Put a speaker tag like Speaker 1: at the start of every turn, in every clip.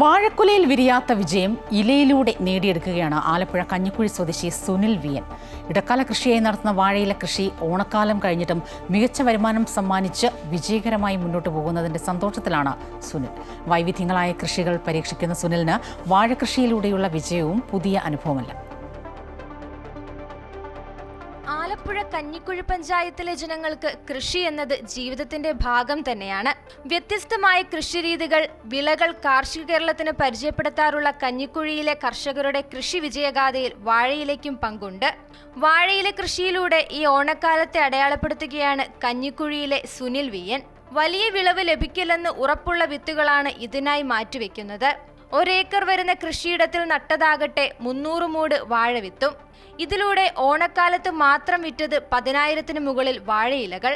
Speaker 1: വാഴക്കുലയിൽ വിരിയാത്ത വിജയം ഇലയിലൂടെ നേടിയെടുക്കുകയാണ് ആലപ്പുഴ കഞ്ഞിക്കുഴി സ്വദേശി സുനിൽ വിയൻ. ഇടക്കാല കൃഷിയായി നടത്തുന്ന വാഴയില കൃഷി ഓണക്കാലം കഴിഞ്ഞിട്ടും മികച്ച വരുമാനം സമ്മാനിച്ച് വിജയകരമായി മുന്നോട്ട് പോകുന്നതിന്റെ സന്തോഷത്തിലാണ് സുനിൽ. വൈവിധ്യങ്ങളായ കൃഷികൾ പരീക്ഷിക്കുന്ന സുനിലിന് വാഴകൃഷിയിലൂടെയുള്ള വിജയവും പുതിയ അനുഭവമല്ല.
Speaker 2: ആലപ്പുഴ കഞ്ഞിക്കുഴി പഞ്ചായത്തിലെ ജനങ്ങൾക്ക് കൃഷി എന്നത് ജീവിതത്തിന്റെ ഭാഗം തന്നെയാണ്. വ്യത്യസ്തമായ കൃഷിരീതികൾ, വിളകൾ കാർഷിക കേരളത്തിന് പരിചയപ്പെടുത്താറുള്ള കഞ്ഞിക്കുഴിയിലെ കർഷകരുടെ കൃഷി വിജയഗാഥയിൽ വാഴയിലേക്കും പങ്കുണ്ട്. വാഴയില കൃഷിയിലൂടെ ഈ ഓണക്കാലത്തെ അടയാളപ്പെടുത്തുകയാണ് കഞ്ഞിക്കുഴിയിലെ സുനിൽ വിയൻ. വലിയ വിളവ് ലഭിക്കില്ലെന്ന് ഉറപ്പുള്ള വിത്തുകളാണ് ഇതിനായി മാറ്റിവെക്കുന്നത്. ഒരേക്കർ വരുന്ന കൃഷിയിടത്തിൽ നട്ടതാകട്ടെ 300 മൂട് വാഴ വിത്തും. ഇതിലൂടെ ഓണക്കാലത്ത് മാത്രം വിറ്റത് 10,000-ന് മുകളിൽ വാഴയിലകൾ.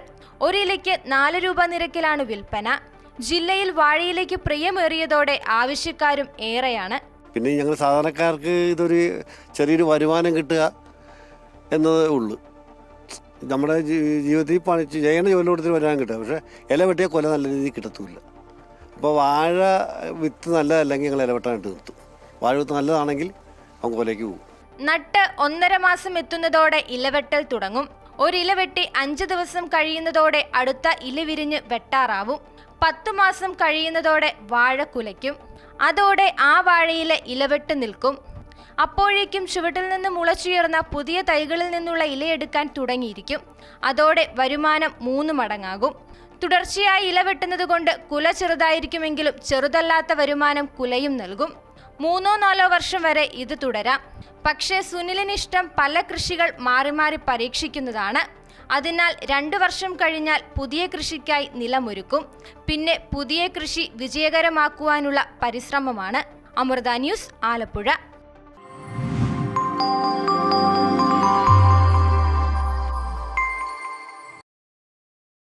Speaker 2: ഒരിലയ്ക്ക് 4 രൂപ നിരക്കിലാണ് വിൽപ്പന. ജില്ലയിൽ വാഴയിലേക്ക് പ്രിയമേറിയതോടെ ആവശ്യക്കാരും ഏറെയാണ്.
Speaker 3: പിന്നെ ഞങ്ങൾ സാധാരണക്കാർക്ക് ഇതൊരു ചെറിയൊരു വരുമാനം കിട്ടുക എന്നതേ ഉള്ളൂ. നമ്മുടെ ജീവിതത്തിൽ ചെയ്യേണ്ട ജോലി കൊടുത്തിട്ട് വരുമാനം കിട്ടുക. പക്ഷേ ഇല വെട്ടിയ കൊല നല്ല രീതിയിൽ കിട്ടത്തുമില്ല. അപ്പോൾ വാഴ വിത്ത് നല്ലതല്ലെങ്കിൽ ഞങ്ങൾ ഇലവെട്ടാനായിട്ട് നിർത്തും. വാഴ വിത്ത് നല്ലതാണെങ്കിൽ അവൻ കൊലയ്ക്ക് പോകും.
Speaker 2: നട്ട് 1.5 മാസം എത്തുന്നതോടെ ഇലവെട്ടൽ തുടങ്ങും. ഒരില വെട്ടി 5 ദിവസം കഴിയുന്നതോടെ അടുത്ത ഇല വിരിഞ്ഞ് വെട്ടാറാവും. 10 മാസം കഴിയുന്നതോടെ വാഴ കുലയ്ക്കും. അതോടെ ആ വാഴയിലെ ഇലവെട്ട് നിൽക്കും. അപ്പോഴേക്കും ചുവട്ടിൽ നിന്ന് മുളച്ചുയർന്ന പുതിയ തൈകളിൽ നിന്നുള്ള ഇലയെടുക്കാൻ തുടങ്ങിയിരിക്കും. അതോടെ വരുമാനം 3 മടങ്ങാകും. തുടർച്ചയായി ഇല വെട്ടുന്നത് കൊണ്ട് കുല ചെറുതായിരിക്കുമെങ്കിലും ചെറുതല്ലാത്ത വരുമാനം കുലയും നൽകും. 3-4 വർഷം വരെ ഇത് തുടരാം. പക്ഷേ സുനിലിന് ഇഷ്ടം പല കൃഷികൾ മാറി മാറി പരീക്ഷിക്കുന്നതാണ്. അതിനാൽ 2 വർഷം കഴിഞ്ഞാൽ പുതിയ കൃഷിക്കായി നിലമൊരുക്കും. പിന്നെ പുതിയ കൃഷി വിജയകരമാക്കുവാനുള്ള പരിശ്രമമാണ്. അമൃത ന്യൂസ്, ആലപ്പുഴ.